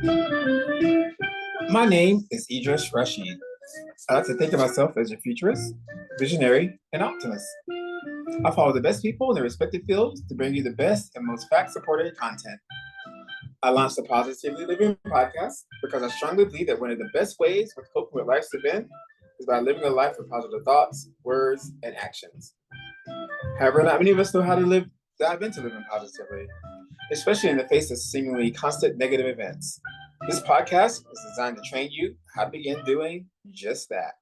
My name is Idris Rashid. I like to think of myself as a futurist, visionary, and optimist. I follow the best people in their respective fields to bring you the best and most fact-supported content. I launched the Positively Living podcast because I strongly believe that one of the best ways of coping with life's event is by living a life with positive thoughts, words, and actions. However, not many of us know how to dive into living positively, especially in the face of seemingly constant negative events. This podcast is designed to train you how to begin doing just that.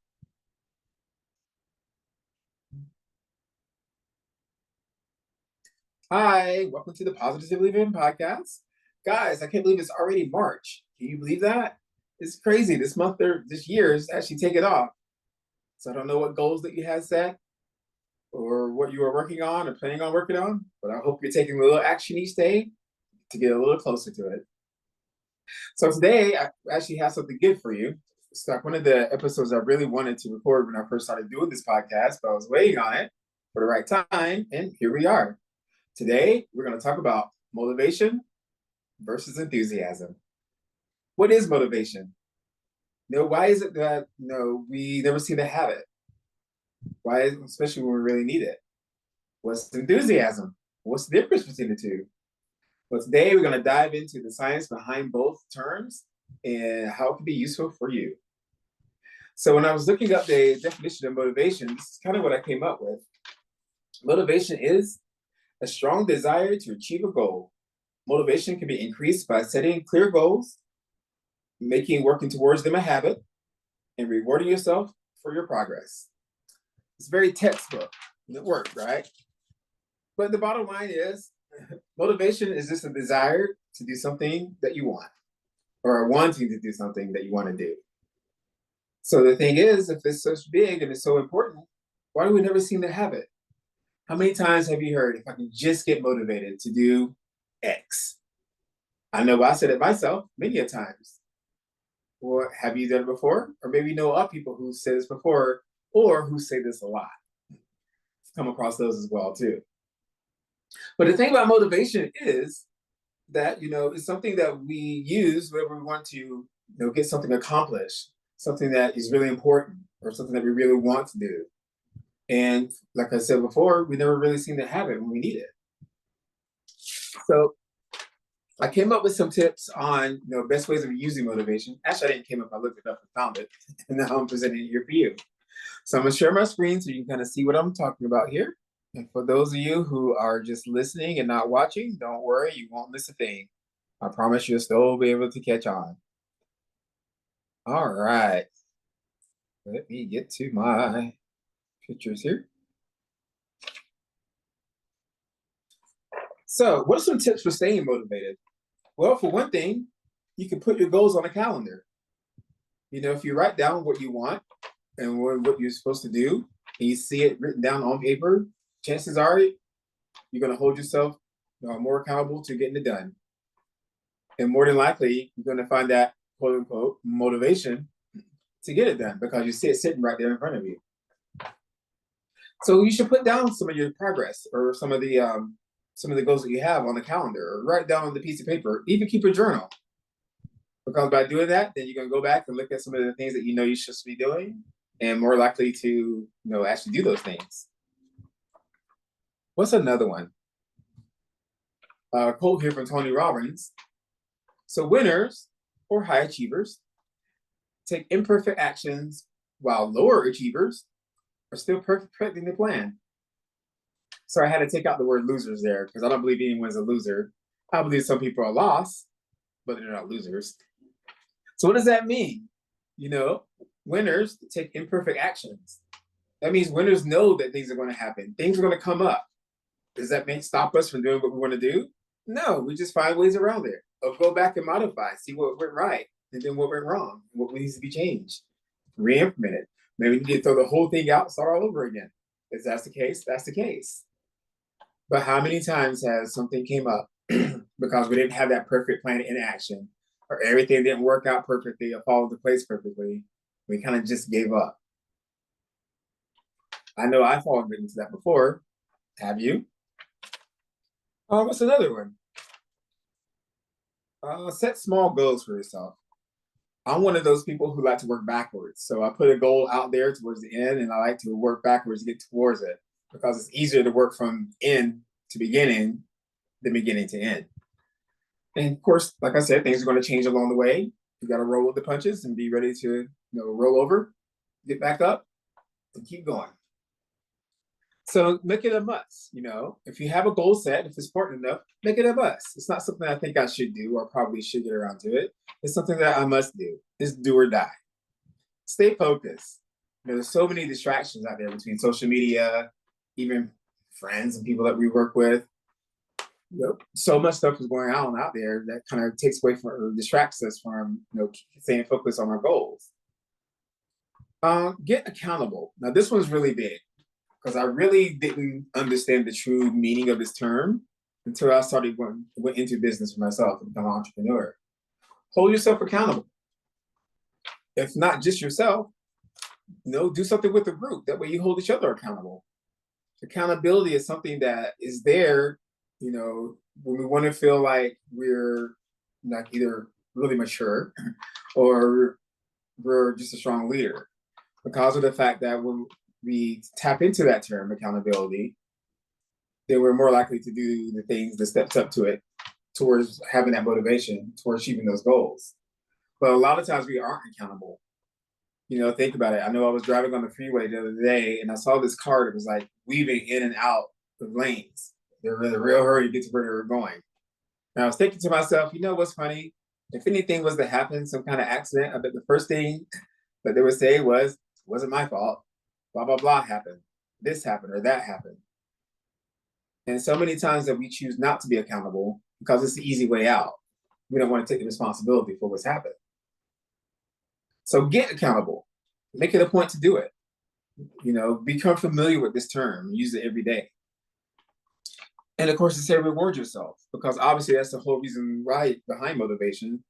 Hi, welcome to the Positively Living podcast. Guys, I can't believe it's already March. Can you believe that? It's crazy. This month or this year is actually taking off. So I don't know what goals that you have set or what you are working on or planning on working on, but I hope you're taking a little action each day to get a little closer to it. So today I actually have something good for you. It's like one of the episodes I really wanted to record when I first started doing this podcast, but I was waiting on it for the right time, and here we are. Today we're going to talk about motivation versus enthusiasm. What is motivation? Why is it that we never seem to have it? Why, especially when we really need it? What's enthusiasm? What's the difference between the two? Well, today we're going to dive into the science behind both terms and how it can be useful for you. So when I was looking up the definition of motivation, this is kind of what I came up with. Motivation is a strong desire to achieve a goal. Motivation can be increased by setting clear goals, making working towards them a habit, and rewarding yourself for your progress. It's very textbook. It worked, right? But the bottom line is, motivation is just a desire to do something that you want, or wanting to do something that you want to do. So the thing is, if it's so big and it's so important, why do we never seem to have it? How many times have you heard, if I can just get motivated to do X? I know I said it myself many a times. Or have you done it before? Or maybe you know other people who said this before or who say this a lot. Come across those as well too. But the thing about motivation is that, it's something that we use whenever we want to, get something accomplished, something that is really important or something that we really want to do. And like I said before, we never really seem to have it when we need it. So I came up with some tips on, best ways of using motivation. Actually, I didn't came up, I looked it up and found it. And now I'm presenting it here for you. So I'm going to share my screen so you can kind of see what I'm talking about here. And for those of you who are just listening and not watching, don't worry, you won't miss a thing. I promise you'll still be able to catch on. All right. Let me get to my pictures here. So what are some tips for staying motivated? Well, for one thing, you can put your goals on a calendar. If you write down what you want and what you're supposed to do, and you see it written down on paper, chances are you're going to hold yourself more accountable to getting it done. And more than likely, you're going to find that quote unquote motivation to get it done because you see it sitting right there in front of you. So you should put down some of your progress or some of the goals that you have on the calendar, or write down on the piece of paper. Even keep a journal, because by doing that, then you're going to go back and look at some of the things that you're supposed to be doing, and more likely to actually do those things. What's another one? A quote here from Tony Robbins. So winners or high achievers take imperfect actions, while lower achievers are still perfecting the plan. So I had to take out the word losers there because I don't believe anyone's a loser. I believe some people are lost, but they're not losers. So what does that mean? Winners take imperfect actions. That means winners know that things are going to happen. Things are going to come up. Does that stop us from doing what we want to do? No, we just find ways around it. Or go back and modify, see what went right, and then what went wrong, what needs to be changed, re-implement it. Maybe we need to throw the whole thing out and start all over again. If that's the case, that's the case. But how many times has something came up because we didn't have that perfect plan in action, or everything didn't work out perfectly or fall into place perfectly? We kind of just gave up. I know I've fallen into that before. Have you? What's another one? Set small goals for yourself. I'm one of those people who like to work backwards. So I put a goal out there towards the end, and I like to work backwards to get towards it because it's easier to work from end to beginning than beginning to end. And of course, like I said, things are going to change along the way. You got to roll with the punches and be ready to, roll over, get back up, and keep going. So make it a must. If you have a goal set, if it's important enough, make it a must. It's not something I think I should do or probably should get around to it. It's something that I must do. It's do or die. Stay focused. There's so many distractions out there between social media, even friends and people that we work with. So much stuff is going on out there that kind of takes away from or distracts us from staying focused on our goals. Get accountable. Now this one's really big because I really didn't understand the true meaning of this term until I went into business for myself and become an entrepreneur. Hold yourself accountable. If not just yourself, do something with the group. That way you hold each other accountable. Accountability is something that is there, when we want to feel like we're not either really mature or we're just a strong leader. Because of the fact that when we tap into that term, accountability, then we're more likely to do the things, the steps up to it, towards having that motivation, towards achieving those goals. But a lot of times we aren't accountable. Think about it. I know I was driving on the freeway the other day and I saw this car that was like weaving in and out of lanes. They were in a real hurry to get to where they were going. And I was thinking to myself, what's funny? If anything was to happen, some kind of accident, I bet the first thing that they would say was, it wasn't my fault. Blah, blah, blah happened. This happened or that happened. And so many times that we choose not to be accountable because it's the easy way out. We don't want to take the responsibility for what's happened. So get accountable. Make it a point to do it. Become familiar with this term. Use it every day. And of course, to say reward yourself, because obviously that's the whole reason behind motivation,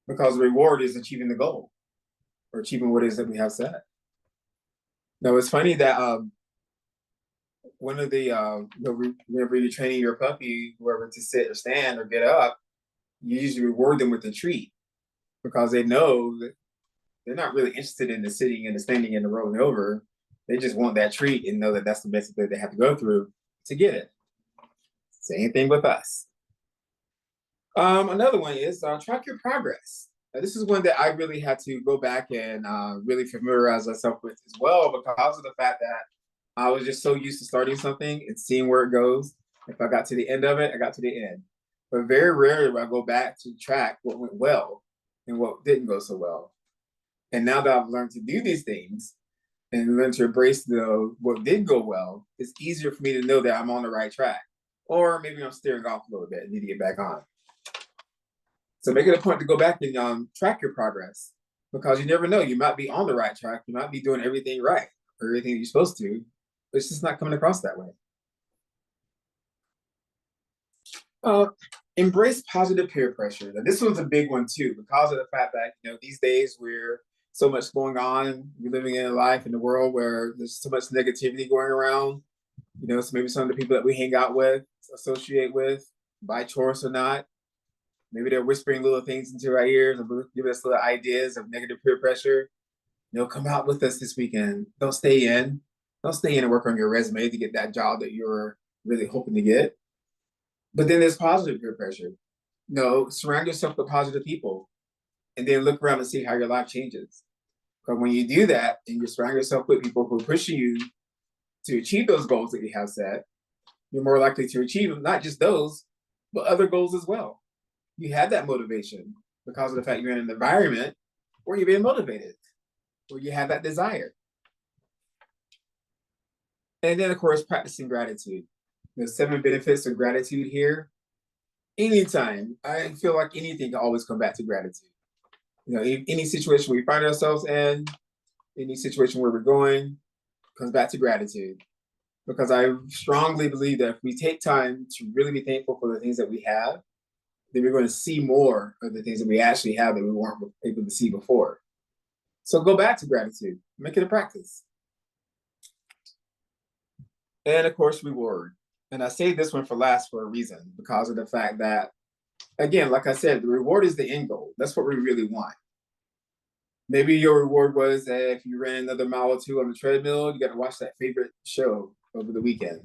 because the reward is achieving the goal or achieving what it is that we have set. Now, it's funny that one of the, whenever you're training your puppy, whoever to sit or stand or get up, you usually reward them with a treat because they know that they're not really interested in the sitting and the standing and the rolling over. They just want that treat and know that that's the method that they have to go through to get it. Same thing with us. Another one is track your progress. Now, this is one that I really had to go back and really familiarize myself with as well because of the fact that I was just so used to starting something and seeing where it goes. If I got to the end of it, I got to the end. But very rarely will I go back to track what went well and what didn't go so well. And now that I've learned to do these things and learn to embrace what did go well, it's easier for me to know that I'm on the right track. Or maybe I'm steering off a little bit and need to get back on. So make it a point to go back and track your progress because you never know. You might be on the right track. You might be doing everything right or everything you're supposed to. But it's just not coming across that way. Embrace positive peer pressure. Now, this one's a big one too because of the fact that these days we're so much going on. We're living in a life in the world where there's so much negativity going around. So maybe some of the people that we hang out with, associate with, by choice or not, maybe they're whispering little things into our ears or giving us little ideas of negative peer pressure. Come out with us this weekend. Don't stay in. Don't stay in and work on your resume to get that job that you're really hoping to get. But then there's positive peer pressure. Surround yourself with positive people and then look around and see how your life changes. Because when you do that and you surround yourself with people who are pushing you to achieve those goals that you have set, you're more likely to achieve them, not just those, but other goals as well. You have that motivation because of the fact you're in an environment where you're being motivated, where you have that desire. And then, of course, practicing gratitude. The 7 benefits of gratitude here. Anytime, I feel like anything can always come back to gratitude. Any situation we find ourselves in, any situation where we're going, comes back to gratitude. Because I strongly believe that if we take time to really be thankful for the things that we have, then we're going to see more of the things that we actually have that we weren't able to see before. So go back to gratitude, make it a practice. And of course, reward. And I say this one for last for a reason, because of the fact that Again, like I said, the reward is the end goal. That's what we really want. Maybe your reward was that if you ran another mile or two on the treadmill, you got to watch that favorite show over the weekend.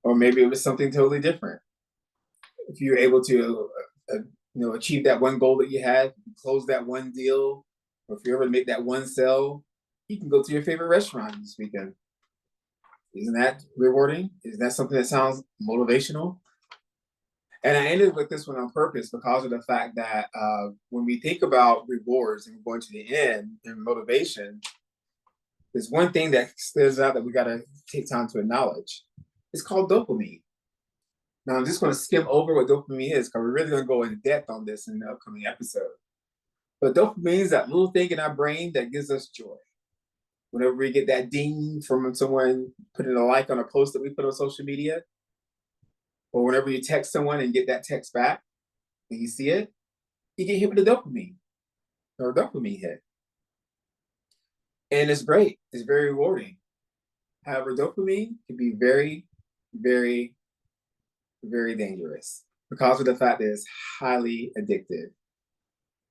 Or maybe it was something totally different. If you're able to, achieve that one goal that you had, close that one deal, or if you ever make that one sale, you can go to your favorite restaurant this weekend. Isn't that rewarding? Isn't that something that sounds motivational? And I ended with this one on purpose because of the fact that when we think about rewards and going to the end and motivation, there's one thing that stands out that we got to take time to acknowledge. It's called dopamine. Now, I'm just going to skim over what dopamine is because we're really going to go in depth on this in the upcoming episode. But dopamine is that little thing in our brain that gives us joy. Whenever we get that ding from someone putting a like on a post that we put on social media, or whenever you text someone and get that text back and you see it, you get hit with a dopamine or a dopamine hit. And it's great. It's very rewarding. However, dopamine can be very, very, very dangerous because of the fact that it's highly addictive.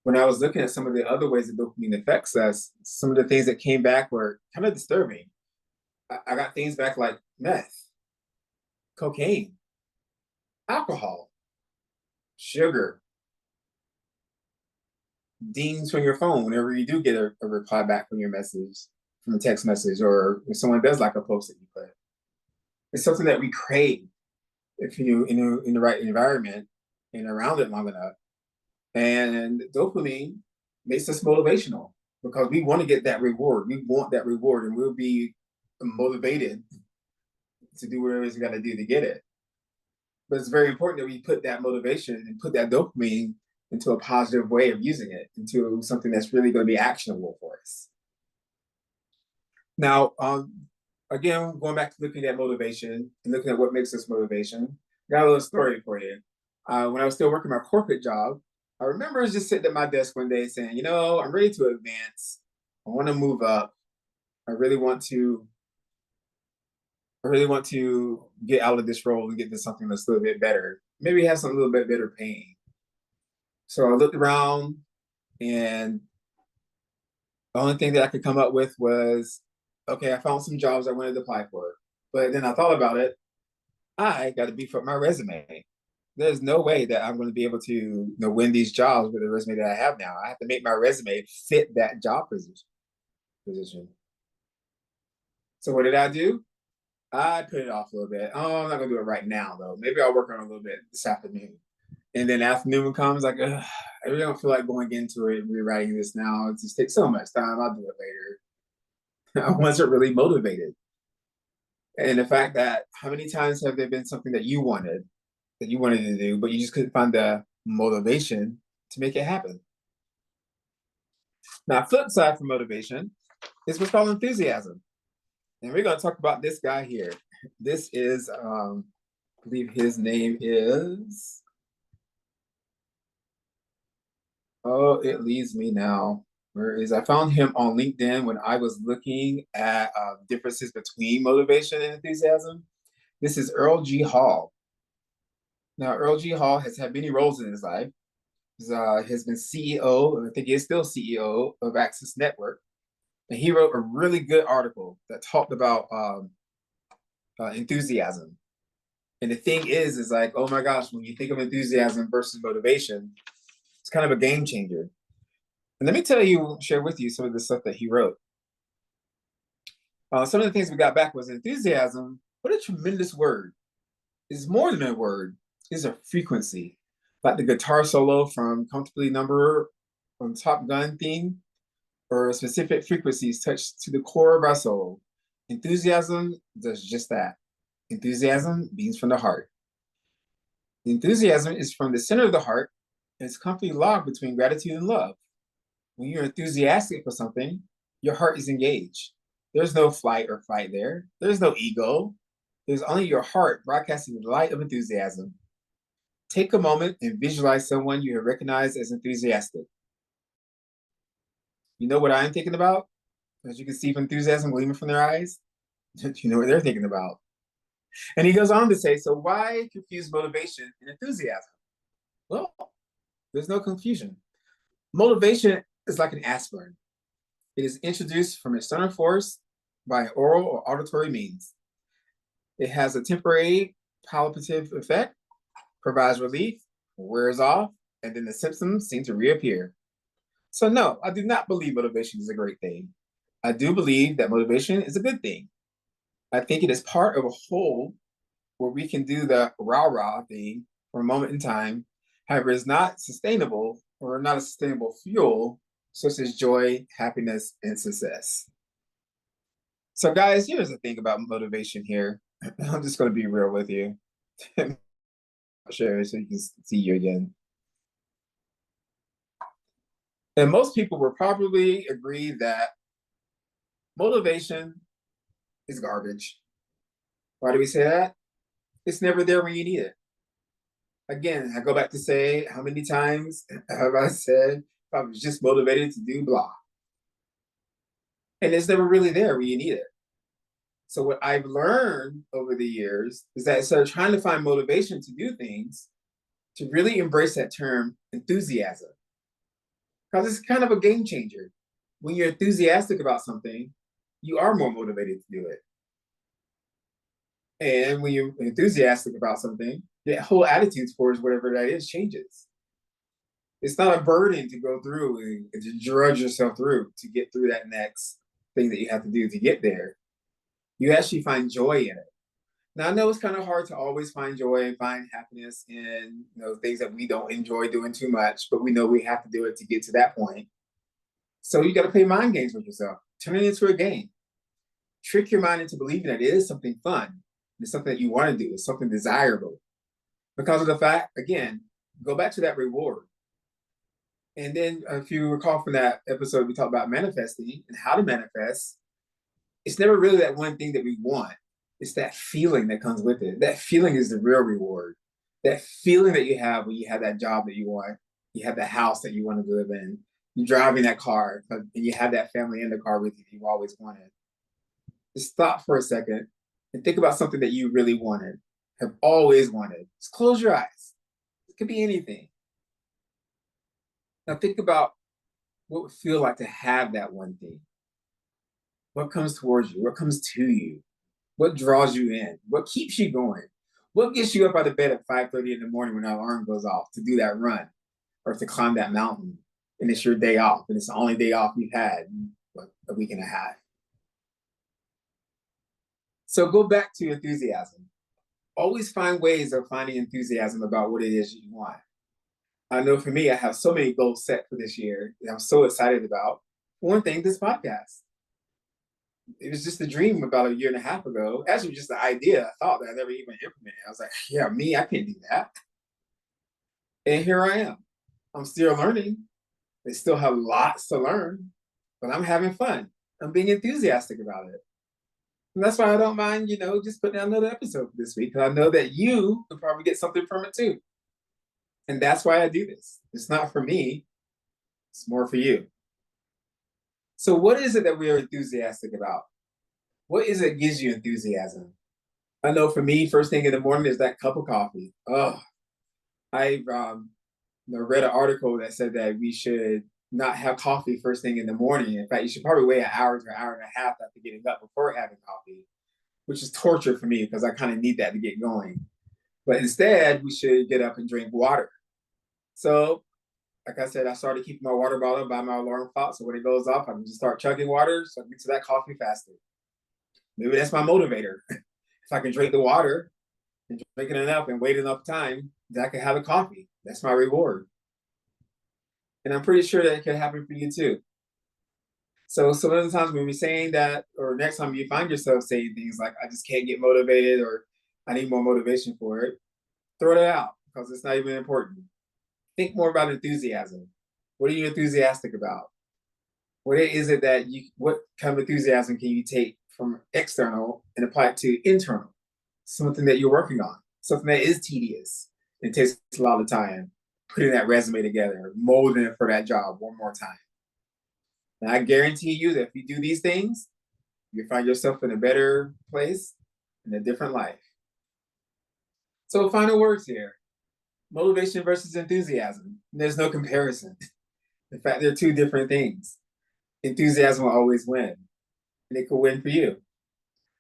When I was looking at some of the other ways that dopamine affects us, some of the things that came back were kind of disturbing. I got things back like meth, cocaine, alcohol, sugar, dings from your phone whenever you do get a reply back from your message, from a text message, or if someone does like a post that you put. It's something that we crave if you in the right environment and around it long enough. And dopamine makes us motivational because we want to get that reward. We want that reward, and we'll be motivated to do whatever it is we got to do to get it. But it's very important that we put that motivation and put that dopamine into a positive way of using it, into something that's really going to be actionable for us. Now, again, going back to looking at motivation and looking at what makes us motivation, got a little story for you. When I was still working my corporate job, I remember just sitting at my desk one day saying, I'm ready to advance. I want to move up. I really want to get out of this role and get to something that's a little bit better. Maybe have some a little bit better paying. So I looked around, and the only thing that I could come up with was, okay, I found some jobs I wanted to apply for. But then I thought about it. I got to beef up my resume. There's no way that I'm going to be able to win these jobs with the resume that I have now. I have to make my resume fit that job position. So what did I do? I put it off a little bit. Oh, I'm not going to do it right now, though. Maybe I'll work on it a little bit this afternoon. And then afternoon comes, like, I really don't feel like going into it and rewriting this now. It just takes so much time. I'll do it later. I wasn't really motivated. And the fact that how many times have there been something that you wanted to do, but you just couldn't find the motivation to make it happen? Now, flip side for motivation is what's called enthusiasm. And we're going to talk about this guy here. This is, I believe his name is, it leaves me now. Where is I found him on LinkedIn when I was looking at differences between motivation and enthusiasm. This is Earle G. Hall. Now, Earle G. Hall has had many roles in his life. He has been CEO, I think he is still CEO of Access Network. And he wrote a really good article that talked about enthusiasm. And the thing is like, oh my gosh, when you think of enthusiasm versus motivation, it's kind of a game changer. And let me share with you some of the stuff that he wrote. Some of the things we got back was enthusiasm. What a tremendous word. It's more than a word. It's a frequency. Like the guitar solo from Comfortably Number from Top Gun theme, or specific frequencies touched to the core of our soul. Enthusiasm does just that. Enthusiasm beams from the heart. Enthusiasm is from the center of the heart, and it's completely locked between gratitude and love. When you're enthusiastic for something, your heart is engaged. There's no flight or fight there. There's no ego. There's only your heart broadcasting the light of enthusiasm. Take a moment and visualize someone you have recognized as enthusiastic. You know what I'm thinking about? As you can see from enthusiasm gleaming from their eyes, you know what they're thinking about. And he goes on to say, so why confuse motivation and enthusiasm? Well, there's no confusion. Motivation is like an aspirin. It is introduced from external force by oral or auditory means. It has a temporary palliative effect, provides relief, wears off, and then the symptoms seem to reappear. So, no, I do not believe motivation is a great thing. I do believe that motivation is a good thing. I think it is part of a whole where we can do the rah rah thing for a moment in time. However, it's not sustainable or not a sustainable fuel, such as joy, happiness, and success. So, guys, here's the thing about motivation here. I'm just going to be real with you. Share so you can see you again. And most people will probably agree that motivation is garbage. Why do we say that? It's never there when you need it. Again, I go back to say, how many times have I said I was just motivated to do blah? And it's never really there when you need it. So what I've learned over the years is that instead of trying to find motivation to do things, to really embrace that term enthusiasm. Because it's kind of a game changer. When you're enthusiastic about something, you are more motivated to do it. And when you're enthusiastic about something, the whole attitude towards whatever that is changes. It's not a burden to go through and to drudge yourself through to get through that next thing that you have to do to get there. You actually find joy in it. Now I know it's kind of hard to always find joy and find happiness in things that we don't enjoy doing too much, but we know we have to do it to get to that point. So you got to play mind games with yourself. Turn it into a game. Trick your mind into believing that it is something fun. It's something that you want to do. It's something desirable. Because of the fact, again, go back to that reward. And then if you recall from that episode, we talked about manifesting and how to manifest. It's never really that one thing that we want. It's that feeling that comes with it. That feeling is the real reward. That feeling that you have when you have that job that you want, you have the house that you want to live in, you're driving that car, and you have that family in the car with you that you've always wanted. Just stop for a second and think about something that you really wanted, have always wanted. Just close your eyes. It could be anything. Now think about what it would feel like to have that one thing. What comes towards you? What comes to you? What draws you in? What keeps you going? What gets you up out of bed at 5:30 in the morning when that alarm goes off to do that run or to climb that mountain? And it's your day off, and it's the only day off you've had in a week and a half. So go back to enthusiasm. Always find ways of finding enthusiasm about what it is you want. I know for me, I have so many goals set for this year that I'm so excited about. One thing, this podcast. It was just a dream about a year and a half ago. Actually, just the idea, I thought that I never even implemented. I was like, yeah, me, I can't do that. And here I am. I'm still learning. They still have lots to learn, but I'm having fun. I'm being enthusiastic about it. And that's why I don't mind, just putting out another episode for this week, because I know that you will probably get something from it too. And that's why I do this. It's not for me, it's more for you. So, what is it that we are enthusiastic about? What is it that gives you enthusiasm? I know for me, first thing in the morning is that cup of coffee. Oh, I read an article that said that we should not have coffee first thing in the morning. In fact, you should probably wait an hour to an hour and a half after getting up before having coffee, which is torture for me because I kind of need that to get going. But instead, we should get up and drink water. So, like I said, I started keeping my water bottle by my alarm clock. So when it goes off, I can just start chugging water so I can get to that coffee faster. Maybe that's my motivator. If I can drink the water and drink it enough and wait enough time, then I can have a coffee. That's my reward. And I'm pretty sure that it can happen for you too. So some of the times when we're saying that, or next time you find yourself saying things like, I just can't get motivated, or I need more motivation for it, throw it out because it's not even important. Think more about enthusiasm. What are you enthusiastic about? What is it that what kind of enthusiasm can you take from external and apply it to internal? Something that you're working on, something that is tedious and takes a lot of time, putting that resume together, molding it for that job one more time. And I guarantee you that if you do these things, you find yourself in a better place, in a different life. So final words here. Motivation versus enthusiasm. There's no comparison. In fact, they're two different things. Enthusiasm will always win, and it could win for you.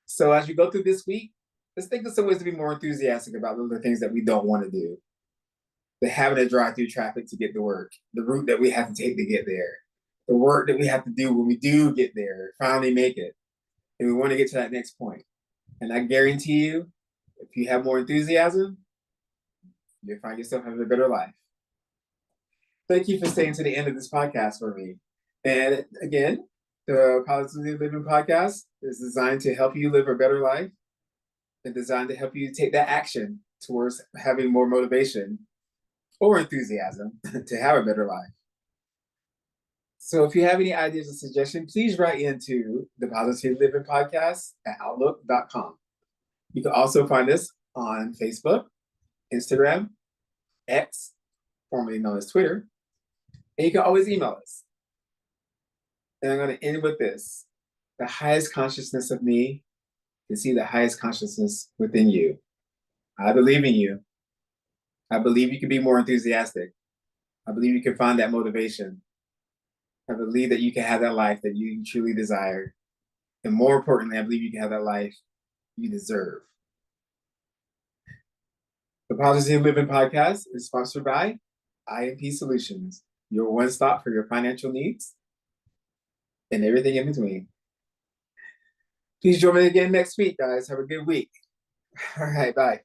So as you go through this week, let's think of some ways to be more enthusiastic about the things that we don't want to do. The having to drive through traffic to get to work, the route that we have to take to get there, the work that we have to do when we do get there, finally make it. And we want to get to that next point. And I guarantee you, if you have more enthusiasm, you'll find yourself having a better life. Thank you for staying to the end of this podcast for me. And again, the Positively Living Podcast is designed to help you live a better life and designed to help you take that action towards having more motivation or enthusiasm to have a better life. So if you have any ideas or suggestions, please write into the Positive Living Podcast at outlook.com. You can also find us on Facebook, Instagram, X, formerly known as Twitter, and you can always email us. And I'm going to end with this. The highest consciousness of me can see the highest consciousness within you. I believe in you. I believe you can be more enthusiastic. I believe you can find that motivation. I believe that you can have that life that you truly desire. And more importantly, I believe you can have that life you deserve. The Positive Living Podcast is sponsored by IMP Solutions, your one stop for your financial needs and everything in between. Please join me again next week, guys. Have a good week. All right, bye.